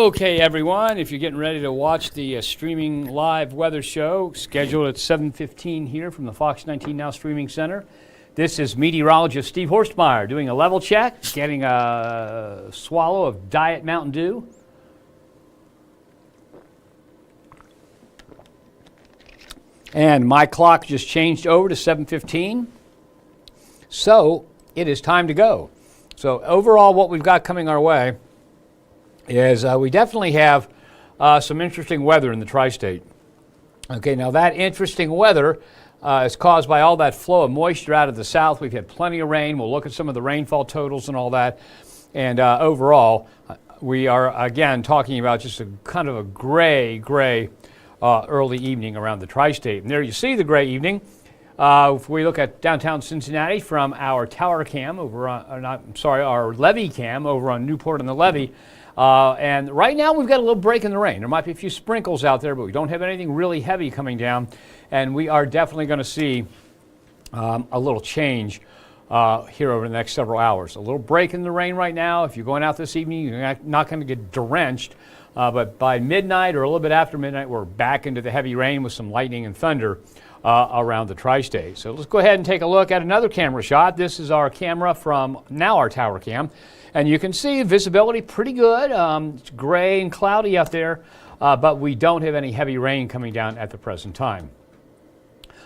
Okay, everyone, if you're getting ready to watch the streaming live weather show scheduled at 7:15 here from the Fox 19 Now Streaming Center, this is meteorologist Steve Horstmeyer doing a level check, getting a swallow of Diet Mountain Dew. And my clock just changed over to 7:15, so it is time to go. So overall, what we've got coming our way is we definitely have some interesting weather in the tri-state. Okay, now that interesting weather is caused by all that flow of moisture out of the south. We've had plenty of rain. We'll look at some of the rainfall totals and all that. And overall, we are, again, talking about just a kind of a gray early evening around the tri-state. And there you see the gray evening. If we look at downtown Cincinnati from our tower cam over on, our levee cam over on Newport on the levee, and right now we've got a little break in the rain. There might be a few sprinkles out there, but we don't have anything really heavy coming down, and we are definitely going to see a little change here over the next several hours. A little break in the rain right now. If you're going out this evening, you're not going to get drenched, but by midnight or a little bit after midnight, we're back into the heavy rain with some lightning and thunder around the tri-state. So let's go ahead and take a look at another camera shot. This is our camera from now our tower cam. And you can see visibility pretty good. It's gray and cloudy out there, but we don't have any heavy rain coming down at the present time.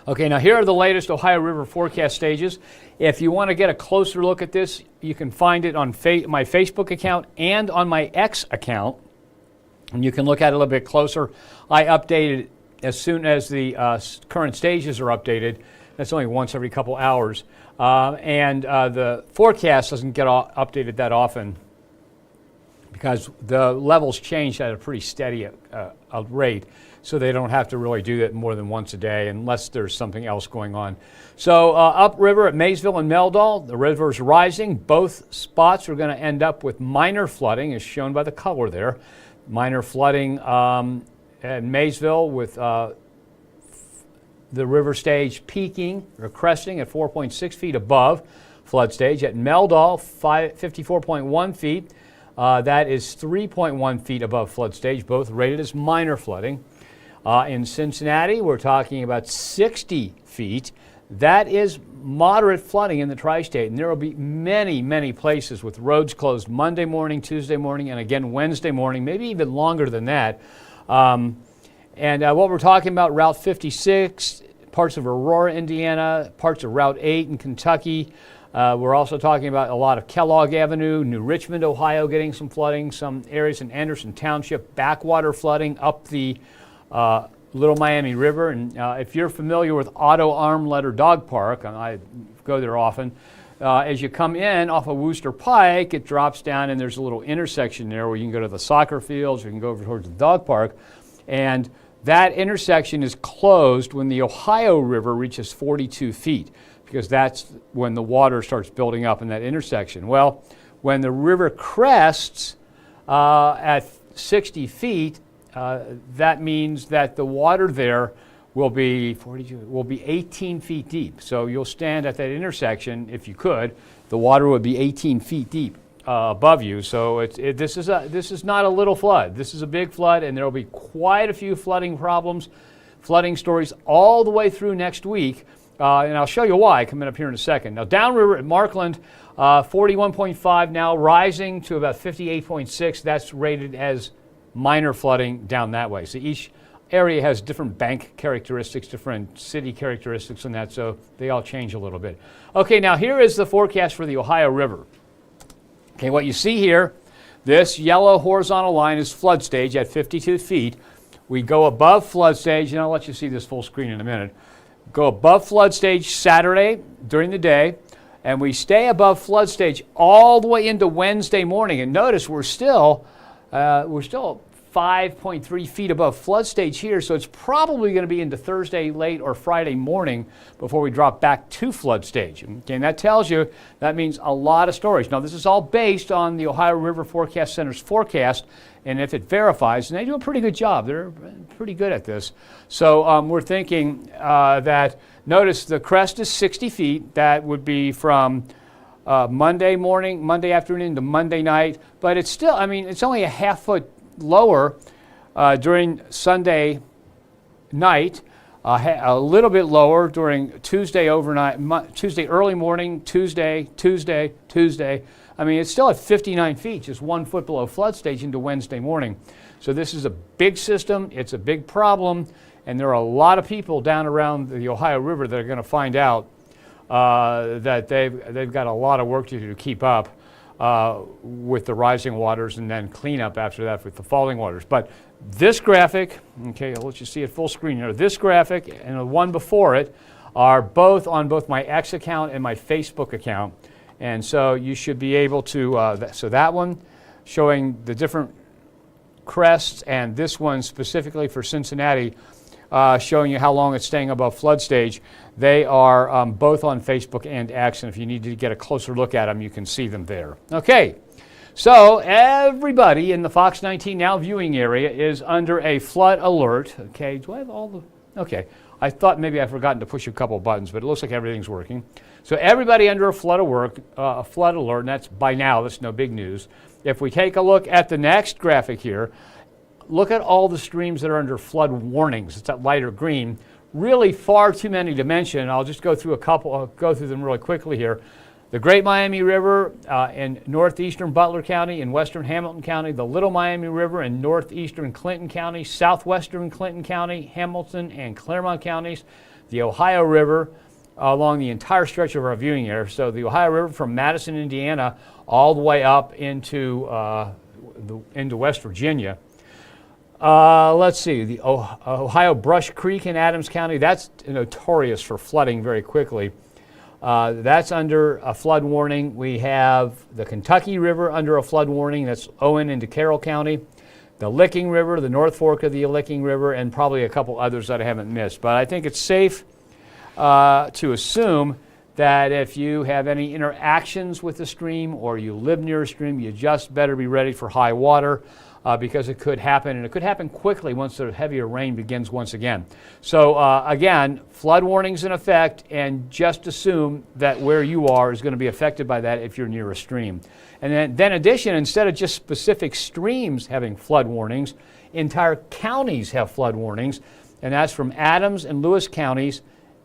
Okay, now here are the latest Ohio River forecast stages. If you want to get a closer look at this, you can find it on my Facebook account and on my X account. And you can look at it a little bit closer. I update it as soon as the current stages are updated. That's only once every couple hours. And the forecast doesn't get updated that often because the levels change at a pretty steady rate, so they don't have to really do that more than once a day unless there's something else going on. So upriver at Maysville and Meldal, the river's rising. Both spots are going to end up with minor flooding, as shown by the color there. Minor flooding at Maysville with the river stage peaking or cresting at 4.6 feet above flood stage. At Meldal, 54.1 feet. That is 3.1 feet above flood stage, both rated as minor flooding. In Cincinnati, we're talking about 60 feet. That is moderate flooding in the tri-state, and there will be many places with roads closed Monday morning, Tuesday morning, and again Wednesday morning, maybe even longer than that. And what we're talking about, Route 56, parts of Aurora, Indiana, parts of Route 8 in Kentucky. We're also talking about a lot of Kellogg Avenue, New Richmond, Ohio getting some flooding, some areas in Anderson Township, backwater flooding up the Little Miami River. And if you're familiar with Otto Armletter Dog Park, and I go there often, as you come in off of Wooster Pike, it drops down and there's a little intersection there where you can go to the soccer fields, you can go over towards the dog park. And that intersection is closed when the Ohio River reaches 42 feet, because that's when the water starts building up in that intersection. Well, when the river crests at 60 feet, that means that the water there will be 18 feet deep. So you'll stand at that intersection, if you could, the water would be 18 feet deep above you. So this is not a little flood. This is a big flood, and there will be quite a few flooding problems, flooding stories all the way through next week. And I'll show you why coming up here in a second. Now, downriver at Markland, 41.5 now, rising to about 58.6. That's rated as minor flooding down that way. So each area has different bank characteristics, different city characteristics and that, so they all change a little bit. Okay, now here is the forecast for the Ohio River. Okay, what you see here, this yellow horizontal line is flood stage at 52 feet. We go above flood stage, and I'll let you see this full screen in a minute. Go above flood stage Saturday during the day, and we stay above flood stage all the way into Wednesday morning. And notice we're still 5.3 feet above flood stage here, so it's probably going to be into Thursday late or Friday morning before we drop back to flood stage. Okay, and that tells you, that means a lot of storage. Now, this is all based on the Ohio River Forecast Center's forecast, and if it verifies, and they do a pretty good job, they're pretty good at this. So we're thinking that, notice the crest is 60 feet. That would be from Monday morning, Monday afternoon to Monday night, but it's still, I mean, it's only a half foot lower during Sunday night, a little bit lower during Tuesday overnight, Tuesday early morning, Tuesday. I mean, it's still at 59 feet, just 1 foot below flood stage into Wednesday morning. So this is a big system. It's a big problem. And there are a lot of people down around the Ohio River that are going to find out that they've got a lot of work to do to keep up with the rising waters and then clean up after that with the falling waters. But this graphic, okay, I'll let you see it full screen here. This graphic and the one before it are both on both my X account and my Facebook account. And so you should be able to, so that one showing the different crests, and this one specifically for Cincinnati showing you how long it's staying above flood stage. They are both on Facebook and X, and if you need to get a closer look at them, you can see them there. Okay, so everybody in the Fox 19 Now viewing area is under a flood alert. Okay, do I have all the, okay. I thought maybe I've forgotten to push a couple buttons, but it looks like everything's working. So everybody under a flood alert, and that's by now, that's no big news. If we take a look at the next graphic here, look at all the streams that are under flood warnings. It's that lighter green. Really far too many to mention. I'll just go through a couple, I'll go through them really quickly here. The Great Miami River in northeastern Butler County and western Hamilton County, the Little Miami River in northeastern Clinton County, southwestern Clinton County, Hamilton and Claremont counties, the Ohio River along the entire stretch of our viewing area. So the Ohio River from Madison, Indiana, all the way up into West Virginia. Let's see, the Ohio Brush Creek in Adams County, that's notorious for flooding very quickly. That's under a flood warning. We have the Kentucky River under a flood warning. That's Owen into Carroll County. The Licking River, the North Fork of the Licking River, and probably a couple others that I haven't missed. But I think it's safe to assume that if you have any interactions with the stream or you live near a stream, you just better be ready for high water. Because it could happen, and it could happen quickly once the heavier rain begins once again. So again, flood warnings in effect, and just assume that where you are is going to be affected by that if you're near a stream. And then in addition, instead of just specific streams having flood warnings, entire counties have flood warnings, and that's from Adams and Lewis counties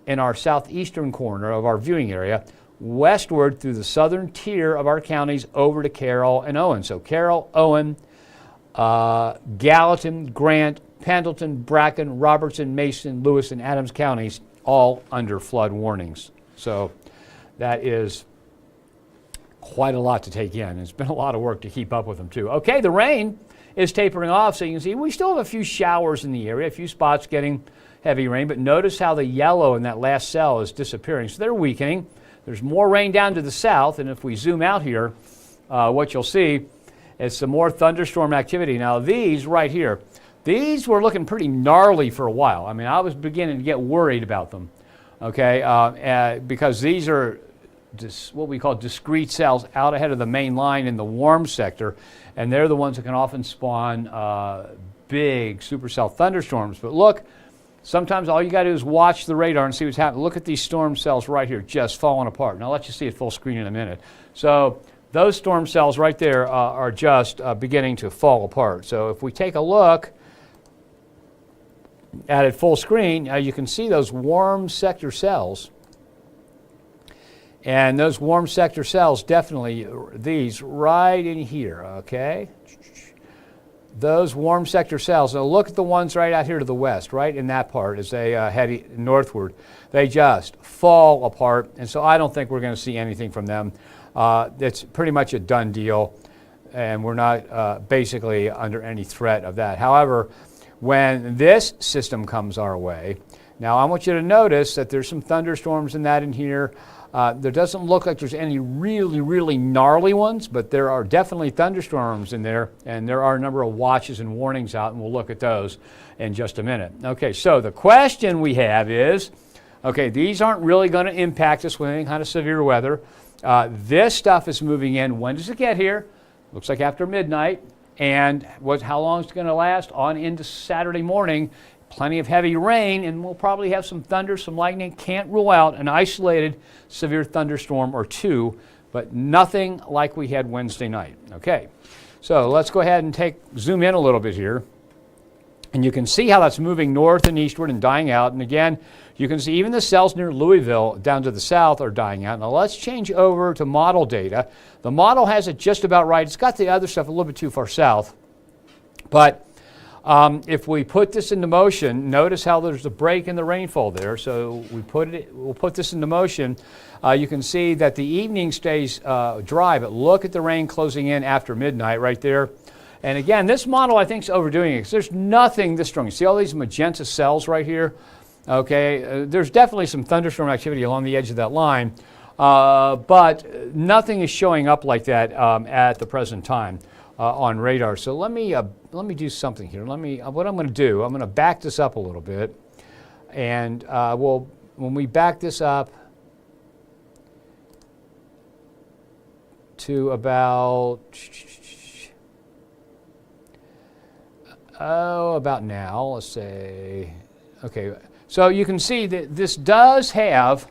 in our southeastern corner of our viewing area, westward through the southern tier of our counties over to Carroll and Owen. So Carroll, Owen, Gallatin, Grant, Pendleton, Bracken, Robertson, Mason, Lewis, and Adams counties, all under flood warnings. So that is quite a lot to take in. It's been a lot of work to keep up with them too. Okay, the rain is tapering off, so you can see we still have a few showers in the area, a few spots getting heavy rain, but notice how the yellow in that last cell is disappearing. So they're weakening. There's more rain down to the south, and if we zoom out here, what you'll see is some more thunderstorm activity. Now these right here, these were looking pretty gnarly for a while. I mean, I was beginning to get worried about them, okay, because these are what we call discrete cells out ahead of the main line in the warm sector, and they're the ones that can often spawn big supercell thunderstorms. But look, sometimes all you got to do is watch the radar and see what's happening. Look at these storm cells right here just falling apart. And I'll let you see it full screen in a minute. So those storm cells right there are just beginning to fall apart. So if we take a look at it full screen, you can see those warm sector cells. And those warm sector cells, definitely these right in here, okay? Those warm sector cells. Now look at the ones right out here to the west, right in that part as they head northward. They just fall apart, and so I don't think we're going to see anything from them. It's pretty much a done deal, and we're not basically under any threat of that. However, when this system comes our way, now I want you to notice that there's some thunderstorms in that in here. There doesn't look like there's any really, really gnarly ones, but there are definitely thunderstorms in there, and there are a number of watches and warnings out, and we'll look at those in just a minute. Okay, so the question we have is, okay, these aren't really going to impact us with any kind of severe weather. This stuff is moving in. When does it get here? Looks like after midnight. And how long is it going to last? On into Saturday morning. Plenty of heavy rain, and we'll probably have some thunder, some lightning. Can't rule out an isolated severe thunderstorm or two, but nothing like we had Wednesday night. Okay, So let's go ahead and zoom in a little bit here. And you can see how that's moving north and eastward and dying out. And again, you can see even the cells near Louisville down to the south are dying out. Now let's change over to model data. The model has it just about right. It's got the other stuff a little bit too far south. But if we put this into motion, notice how there's a break in the rainfall there. So we'll put this into motion. You can see that the evening stays dry, but look at the rain closing in after midnight right there. And again, this model I think is overdoing it because there's nothing this strong. You see all these magenta cells right here? Okay, there's definitely some thunderstorm activity along the edge of that line, but nothing is showing up like that at the present time on radar. So let me do something here. What I'm going to do, I'm going to back this up a little bit, and when we back this up to about about now, let's say, okay. So you can see that this does have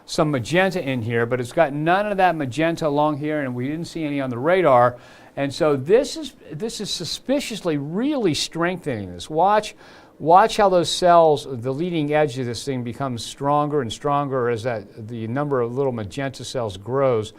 some magenta in here, but it's got none of that magenta along here, and we didn't see any on the radar. And so this is suspiciously really strengthening this. Watch how those cells, the leading edge of this thing, becomes stronger and stronger as the number of little magenta cells grows.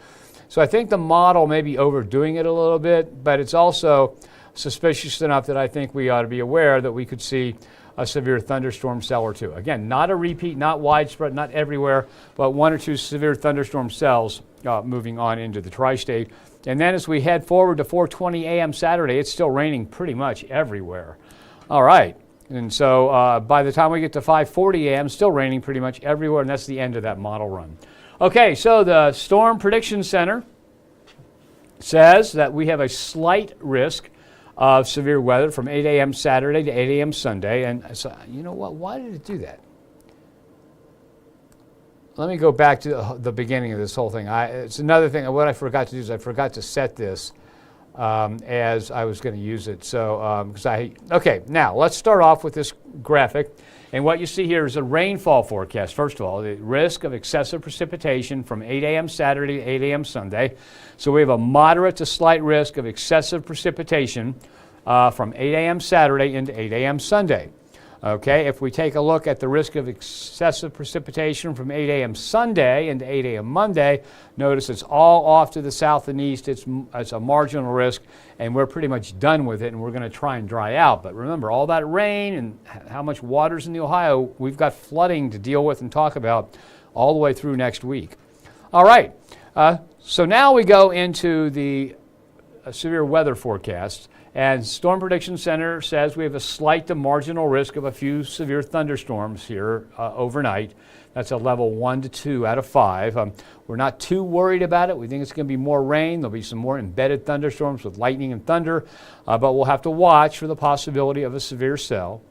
So I think the model may be overdoing it a little bit, but it's also suspicious enough that I think we ought to be aware that we could see a severe thunderstorm cell or two. Again, not a repeat, not widespread, not everywhere, but one or two severe thunderstorm cells moving on into the tri-state. And then as we head forward to 4:20 a.m. Saturday, it's still raining pretty much everywhere. All right. And so by the time we get to 5:40 a.m., still raining pretty much everywhere, and that's the end of that model run. Okay, so the Storm Prediction Center says that we have a slight risk of severe weather from 8 a.m. Saturday to 8 a.m. Sunday. And so, you know what? Why did it do that? Let me go back to the beginning of this whole thing. It's another thing. What I forgot to do is I forgot to set this as I was going to use it. So, okay, now let's start off with this graphic. And what you see here is a rainfall forecast. First of all, the risk of excessive precipitation from 8 a.m. Saturday to 8 a.m. Sunday. So we have a moderate to slight risk of excessive precipitation from 8 a.m. Saturday into 8 a.m. Sunday. Okay, if we take a look at the risk of excessive precipitation from 8 a.m. Sunday into 8 a.m. Monday, notice it's all off to the south and east. It's a marginal risk, and we're pretty much done with it, and we're going to try and dry out. But remember, all that rain and how much water's in the Ohio, we've got flooding to deal with and talk about all the way through next week. All right, so now we go into the severe weather forecast. And Storm Prediction Center says we have a slight to marginal risk of a few severe thunderstorms here overnight. That's a level 1 to 2 out of 5. We're not too worried about it. We think it's going to be more rain. There'll be some more embedded thunderstorms with lightning and thunder, but we'll have to watch for the possibility of a severe cell.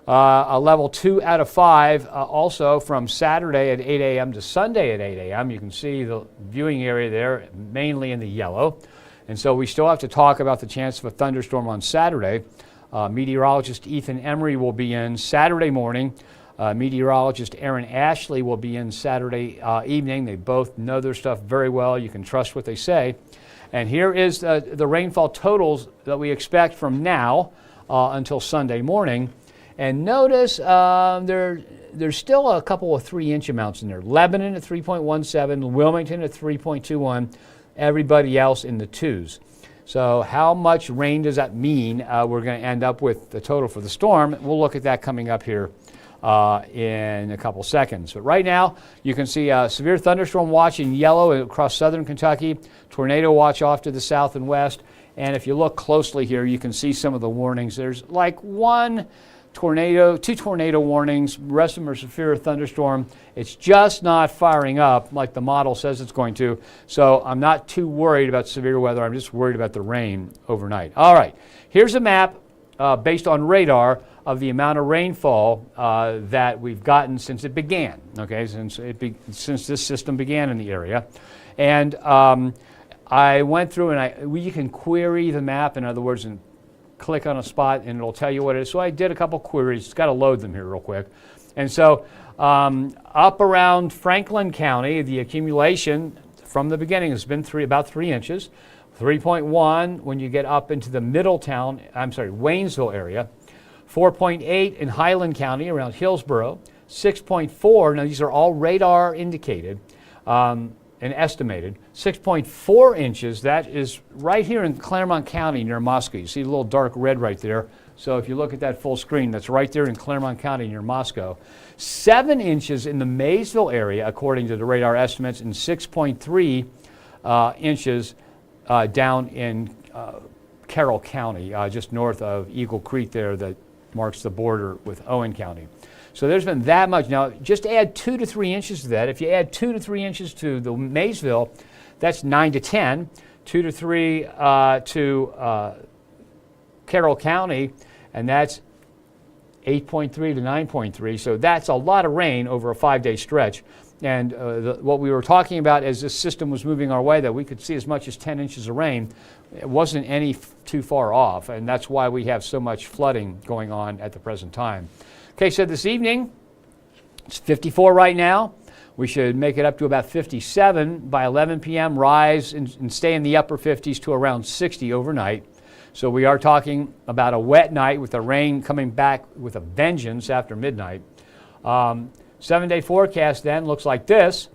A level 2 out of 5 also from Saturday at 8 a.m. to Sunday at 8 a.m. You can see the viewing area there mainly in the yellow. And so we still have to talk about the chance of a thunderstorm on Saturday. Meteorologist Ethan Emery will be in Saturday morning. Meteorologist Aaron Ashley will be in Saturday evening. They both know their stuff very well. You can trust what they say. And here is the rainfall totals that we expect from now until Sunday morning. And notice there's still a couple of 3-inch amounts in there. Lebanon at 3.17, Wilmington at 3.21. Everybody else in the 2s. So how much rain does that mean we're going to end up with the total for the storm? We'll look at that coming up here in a couple seconds. But right now, you can see a severe thunderstorm watch in yellow across southern Kentucky, tornado watch off to the south and west. And if you look closely here, you can see some of the warnings. There's like two tornado warnings. The rest of them are severe thunderstorm. It's just not firing up like the model says it's going to. So I'm not too worried about severe weather. I'm just worried about the rain overnight. All right, here's a map based on radar of the amount of rainfall that we've gotten since it began. Okay, since this system began in the area, and I went through and you can query the map. In other words, and click on a spot and it'll tell you what it is. So I did a couple queries. It's got to load them here real quick. And so up around Franklin County, the accumulation from the beginning has been about 3 inches. 3.1 when you get up into the Waynesville area, 4.8 in Highland County around Hillsborough, 6.4, now these are all radar indicated and estimated, 6.4 inches, that is right here in Claremont County near Moscow. You see a little dark red right there. So if you look at that full screen, that's right there in Claremont County near Moscow. 7 inches in the Maysville area, according to the radar estimates, and 6.3 inches down in Carroll County, just north of Eagle Creek there that marks the border with Owen County. So there's been that much. Now, just add 2 to 3 inches to that. If you add 2 to 3 inches to the Maysville, that's 9 to 10. 2 to 3 to Carroll County, and that's 8.3 to 9.3. So that's a lot of rain over a 5-day stretch. And what we were talking about as this system was moving our way, that we could see as much as 10 inches of rain, it wasn't any too far off. And that's why we have so much flooding going on at the present time. Okay, so this evening, it's 54 right now. We should make it up to about 57 by 11 p.m., rise and stay in the upper 50s to around 60 overnight. So we are talking about a wet night with the rain coming back with a vengeance after midnight. 7-day forecast then looks like this.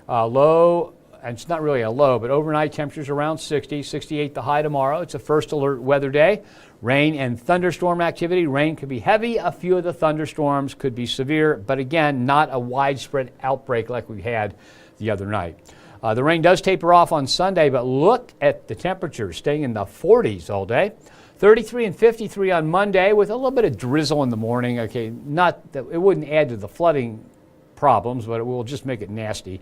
Low, and it's not really a low, but overnight temperatures around 60, 68 the high tomorrow. It's a first alert weather day. Rain and thunderstorm activity. Rain could be heavy. A few of the thunderstorms could be severe, but again, not a widespread outbreak like we had the other night. The rain does taper off on Sunday, but look at the temperatures staying in the 40s all day. 33 and 53 on Monday with a little bit of drizzle in the morning. Okay, not that it wouldn't add to the flooding problems, but it will just make it nasty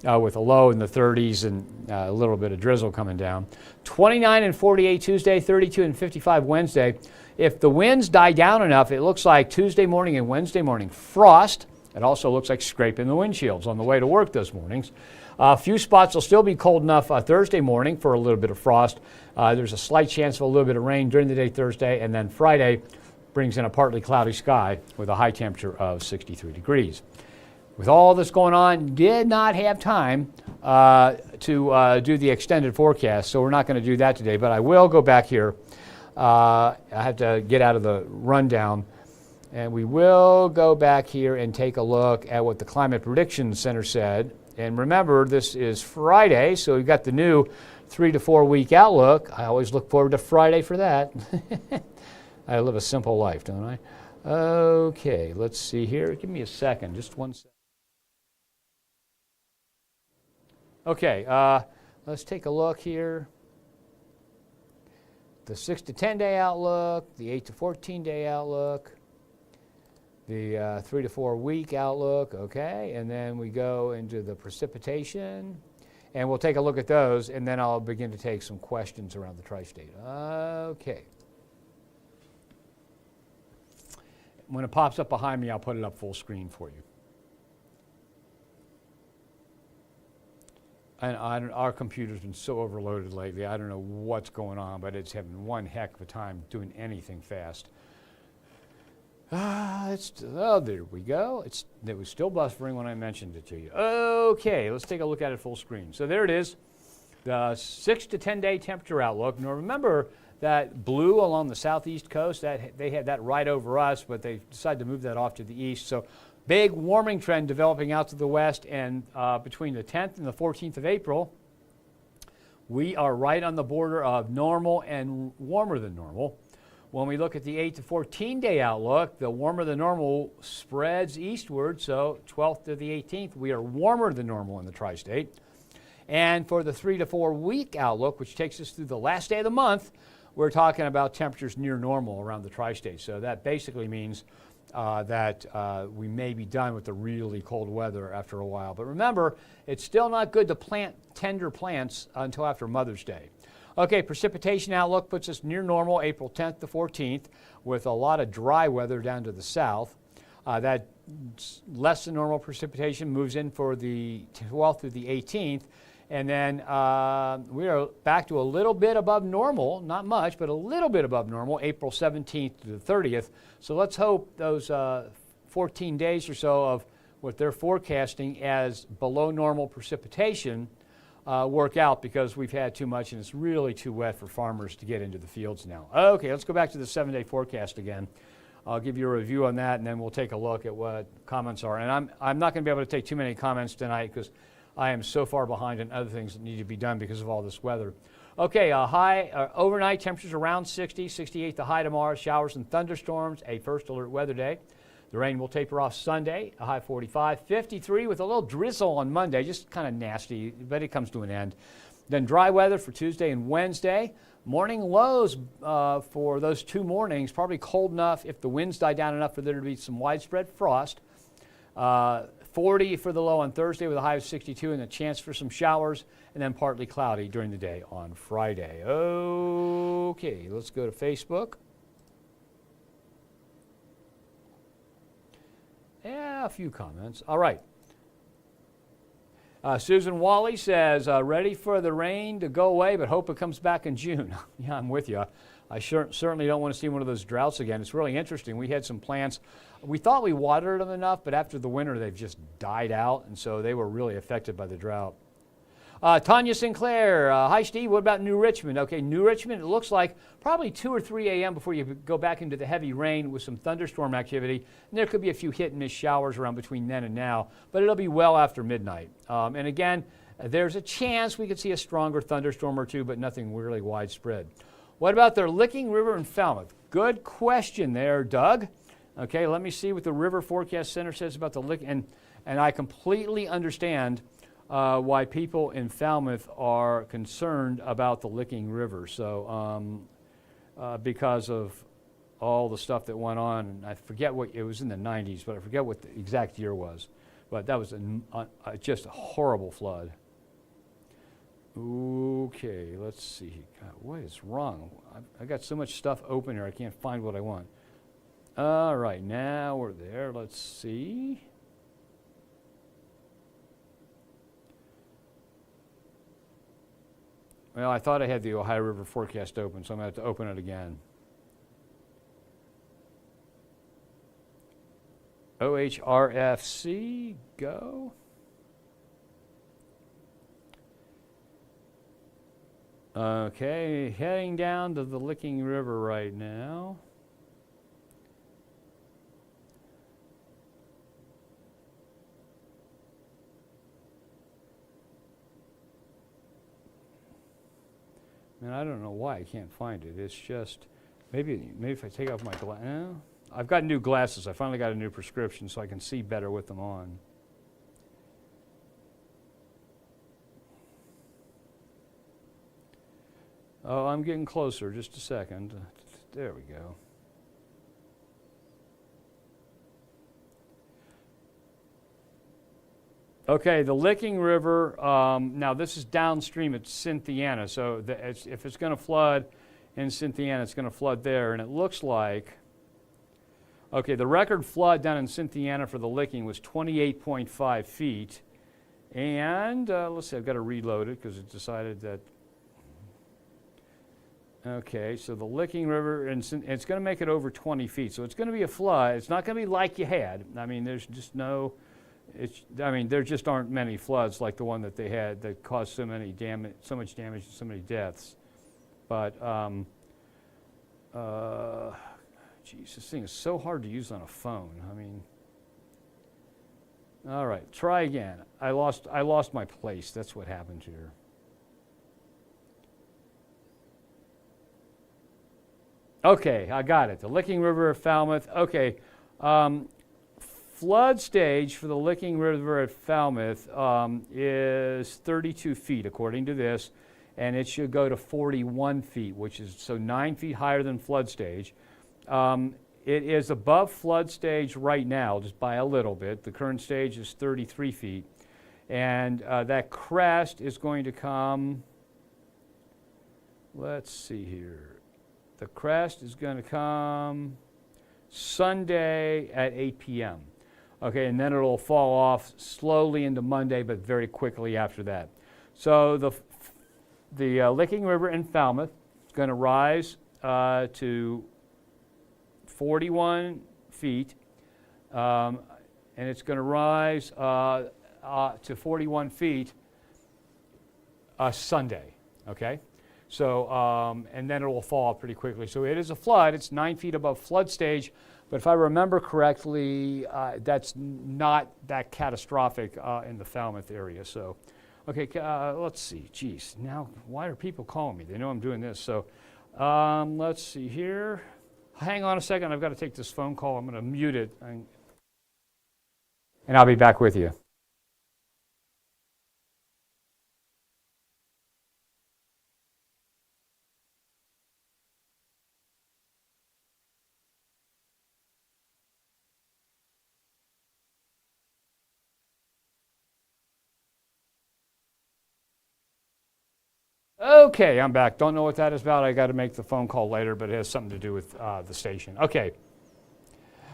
with a low in the 30s and a little bit of drizzle coming down. 29 and 48 Tuesday, 32 and 55 Wednesday. If the winds die down enough, it looks like Tuesday morning and Wednesday morning frost. It also looks like scraping the windshields on the way to work those mornings. A few spots will still be cold enough Thursday morning for a little bit of frost. There's a slight chance of a little bit of rain during the day Thursday, and then Friday brings in a partly cloudy sky with a high temperature of 63 degrees. With all this going on, did not have time to do the extended forecast, so we're not going to do that today, but I will go back here. I have to get out of the rundown, and we will go back here and take a look at what the Climate Prediction Center said. And remember, this is Friday, so we've got the new 3 to 4 week outlook. I always look forward to Friday for that. I live a simple life, don't I? Okay, let's see here. Give me a second, just 1 second. Okay, let's take a look here. The 6 to 10 day outlook, the 8 to 14 day outlook, the 3 to 4 week outlook, okay, and then we go into the precipitation, and we'll take a look at those, and then I'll begin to take some questions around the tri-state. Okay. When it pops up behind me, I'll put it up full screen for you. And our computer's been so overloaded lately, I don't know what's going on, but it's having one heck of a time doing anything fast. Oh, there we go. It was still buffering when I mentioned it to you. Okay, let's take a look at it full screen. So there it is, the 6 to 10 day temperature outlook. Now remember that blue along the southeast coast, they had that right over us, but they decided to move that off to the east. So big warming trend developing out to the west, and between the 10th and the 14th of April, we are right on the border of normal and warmer than normal. When we look at the 8 to 14 day outlook, the warmer than normal spreads eastward, so 12th to the 18th, we are warmer than normal in the tri-state. And for the 3 to 4 week outlook, which takes us through the last day of the month, we're talking about temperatures near normal around the tri-state. So that basically means that we may be done with the really cold weather after a while. But remember, it's still not good to plant tender plants until after Mother's Day. Okay, precipitation outlook puts us near normal April 10th to 14th with a lot of dry weather down to the south. That less than normal precipitation moves in for the 12th through the 18th. And then we are back to a little bit above normal, not much, but a little bit above normal, April 17th to the 30th. So let's hope those 14 days or so of what they're forecasting as below normal precipitation work out because we've had too much and it's really too wet for farmers to get into the fields now. Okay, let's go back to the 7-day forecast again. I'll give you a review on that, and then we'll take a look at what comments are. And I'm not going to be able to take too many comments tonight because I am so far behind on other things that need to be done because of all this weather. Okay, overnight temperatures around 60, 68 the high tomorrow. Showers and thunderstorms, a first alert weather day. The rain will taper off Sunday, a high 45, 53 with a little drizzle on Monday, just kind of nasty, but it comes to an end. Then dry weather for Tuesday and Wednesday. Morning lows for those 2 mornings, probably cold enough if the winds die down enough for there to be some widespread frost. 40 for the low on Thursday with a high of 62 and a chance for some showers, and then partly cloudy during the day on Friday. Okay, let's go to Facebook. Yeah, a few comments. All right. Susan Wally says, ready for the rain to go away, but hope it comes back in June. Yeah, I'm with you. I certainly don't want to see one of those droughts again. It's really interesting. We had some plants. We thought we watered them enough, but after the winter, they've just died out, and so they were really affected by the drought. Tanya Sinclair, hi Steve, what about New Richmond? Okay, New Richmond, it looks like probably 2 or 3 a.m. before you go back into the heavy rain with some thunderstorm activity. And there could be a few hit and miss showers around between then and now, but it'll be well after midnight. And again, there's a chance we could see a stronger thunderstorm or two, but nothing really widespread. What about the Licking River in Falmouth? Good question there, Doug. Okay, let me see what the River Forecast Center says about the Licking. And I completely understand why people in Falmouth are concerned about the Licking River. So because of all the stuff that went on, and I forget what, it was in the 90s, but I forget what the exact year was. But that was just a horrible flood. Okay, let's see. God, what is wrong? I got so much stuff open here, I can't find what I want. All right, now we're there. Let's see. Well, I thought I had the Ohio River forecast open, so I'm going to have to open it again. OHRFC, go. Okay, heading down to the Licking River right now. Man, I don't know why I can't find it. It's just, maybe if I take off my glasses. No, I've got new glasses. I finally got a new prescription so I can see better with them on. Oh, I'm getting closer. Just a second. There we go. Okay, the Licking River, now this is downstream at Cynthiana, so if it's going to flood in Cynthiana, it's going to flood there, and it looks like, okay, the record flood down in Cynthiana for the Licking was 28.5 feet, and let's see, I've got to reload it because it decided that, okay, so the Licking River, and it's going to make it over 20 feet, so it's going to be a flood. It's not going to be like you had. I mean, there's just no... there just aren't many floods like the one that they had that caused so much damage and so many deaths. But, geez, this thing is so hard to use on a phone. I mean, all right, try again. I lost my place. That's what happened here. Okay, I got it. The Licking River of Falmouth. Okay. Flood stage for the Licking River at Falmouth is 32 feet, according to this, and it should go to 41 feet, which is so 9 feet higher than flood stage. It is above flood stage right now, just by a little bit. The current stage is 33 feet, and that crest is going to come, let's see here. The crest is going to come Sunday at 8 p.m. Okay, and then it'll fall off slowly into Monday, but very quickly after that. So the Licking River in Falmouth is going to rise to 41 feet, and it's going to rise to 41 feet Sunday, okay? So, and then it will fall pretty quickly. So it is a flood. It's 9 feet above flood stage, but if I remember correctly, that's not that catastrophic in the Falmouth area. So, okay, let's see. Geez, now why are people calling me? They know I'm doing this. So, let's see here. Hang on a second. I've got to take this phone call. I'm going to mute it, and I'll be back with you. Okay, I'm back. Don't know what that is about. I got to make the phone call later, but it has something to do with the station. Okay.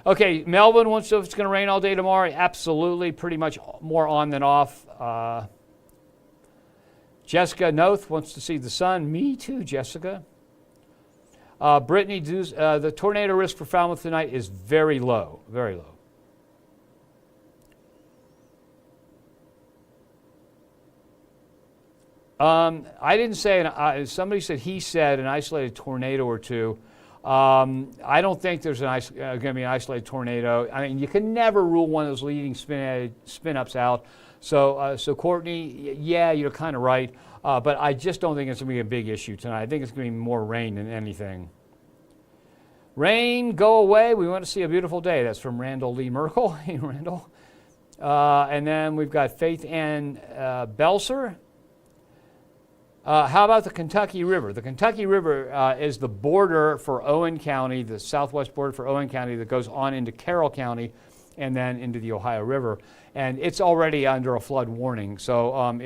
Okay, Melvin wants to know if it's going to rain all day tomorrow. Absolutely, pretty much more on than off. Jessica Noth wants to see the sun. Me too, Jessica. Brittany, the tornado risk for Falmouth tonight is very low, very low. I didn't say, somebody said he said an isolated tornado or two. I don't think there's going to be an isolated tornado. I mean, you can never rule one of those leading spin-ups out. So Courtney, yeah, you're kind of right. But I just don't think it's going to be a big issue tonight. I think it's going to be more rain than anything. Rain, go away. We want to see a beautiful day. That's from Randall Lee Merkel. Hey, Randall. And then we've got Faith Ann Belser. How about the Kentucky River? The Kentucky River is the border for Owen County, the southwest border for Owen County that goes on into Carroll County and then into the Ohio River. And it's already under a flood warning. So and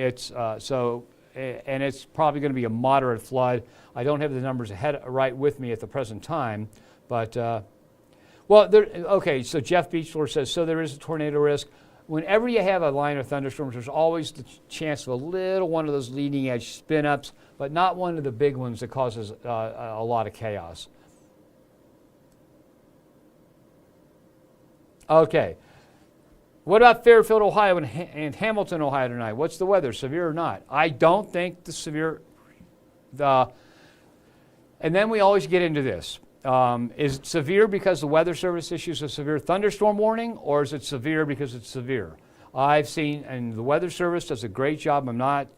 it's probably going to be a moderate flood. I don't have the numbers right with me at the present time. But, okay, so Jeff Beechler says, so there is a tornado risk. Whenever you have a line of thunderstorms, there's always the chance of a little one of those leading edge spin-ups, but not one of the big ones that causes a lot of chaos. Okay. What about Fairfield, Ohio and Hamilton, Ohio tonight? What's the weather, severe or not? I don't think the severe, and then we always get into this. Is it severe because the Weather Service issues a severe thunderstorm warning, or is it severe because it's severe? I've seen, and the Weather Service does a great job. I'm not,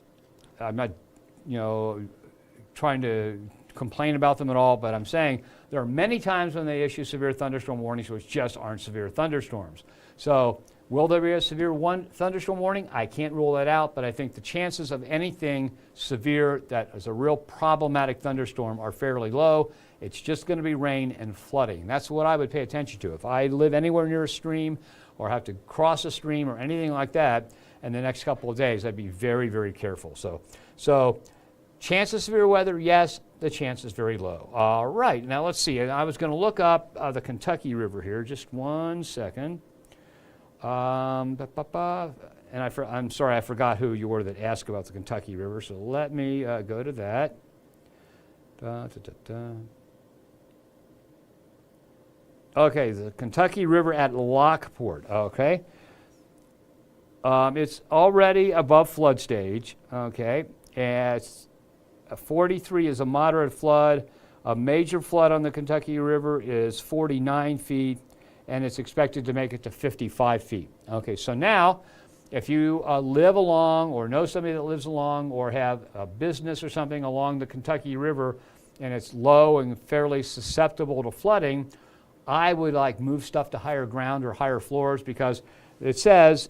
trying to complain about them at all, but I'm saying there are many times when they issue severe thunderstorm warnings which just aren't severe thunderstorms. So, will there be a severe thunderstorm warning? I can't rule that out, but I think the chances of anything severe that is a real problematic thunderstorm are fairly low. It's just going to be rain and flooding. That's what I would pay attention to. If I live anywhere near a stream or have to cross a stream or anything like that in the next couple of days, I'd be very, very careful. So chance of severe weather, yes, the chance is very low. All right, now let's see. I was going to look up the Kentucky River here. Just 1 second. And I'm sorry, I forgot who you were that asked about the Kentucky River, so let me go to that. Okay, the Kentucky River at Lockport, okay. It's already above flood stage, okay. And 43 is a moderate flood. A major flood on the Kentucky River is 49 feet, and it's expected to make it to 55 feet. Okay, so now, if you live along or know somebody that lives along or have a business or something along the Kentucky River and it's low and fairly susceptible to flooding, I would move stuff to higher ground or higher floors, because it says,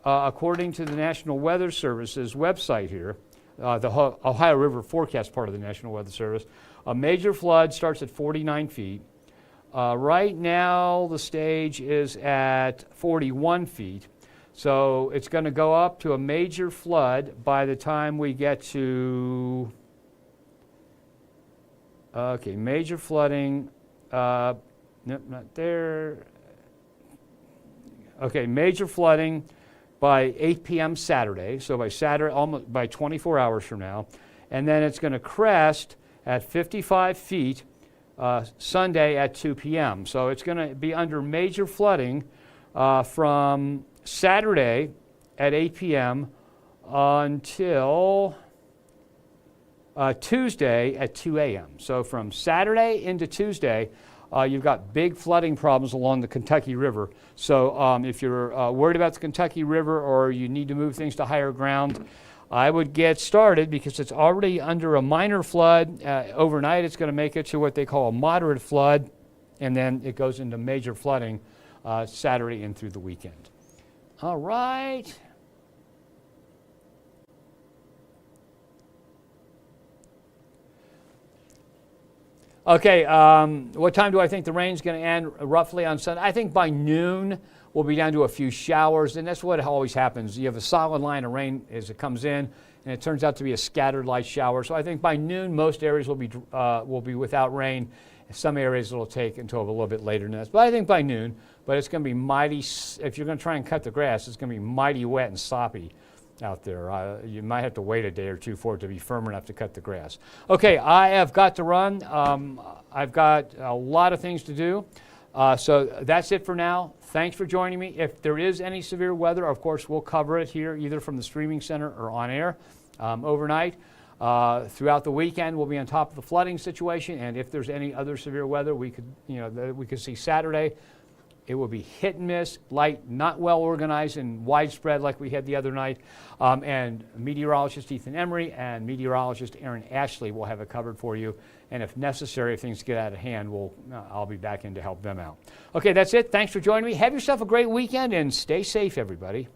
according to the National Weather Service's website here, the Ohio River forecast part of the National Weather Service, a major flood starts at 49 feet. Right now, the stage is at 41 feet. So it's going to go up to a major flood by the time we get to, okay, major flooding, nope, not there. Okay, major flooding by 8 p.m. Saturday, so by Saturday, almost by 24 hours from now. And then it's going to crest at 55 feet Sunday at 2 p.m. So it's going to be under major flooding from Saturday at 8 p.m. until Tuesday at 2 a.m. So from Saturday into Tuesday, you've got big flooding problems along the Kentucky River. So if you're worried about the Kentucky River or you need to move things to higher ground, I would get started because it's already under a minor flood. Overnight, it's going to make it to what they call a moderate flood, and then it goes into major flooding Saturday and through the weekend. All right. Okay, what time do I think the rain's going to end roughly on Sunday? I think by noon we'll be down to a few showers, and that's what always happens. You have a solid line of rain as it comes in, and it turns out to be a scattered light shower. So I think by noon most areas will be without rain. Some areas it'll take until a little bit later than that. But I think by noon, but it's going to be mighty, if you're going to try and cut the grass, it's going to be mighty wet and soppy out there. You might have to wait a day or two for it to be firm enough to cut the grass. Okay, I have got to run. I've got a lot of things to do. So that's it for now. Thanks for joining me. If there is any severe weather, of course, we'll cover it here either from the streaming center or on air overnight. Throughout the weekend, we'll be on top of the flooding situation, and if there's any other severe weather, we could see Saturday. It will be hit and miss, light, not well organized and widespread like we had the other night. And meteorologist Ethan Emery and meteorologist Aaron Ashley will have it covered for you. And if necessary, if things get out of hand, I'll be back in to help them out. Okay, that's it. Thanks for joining me. Have yourself a great weekend and stay safe, everybody.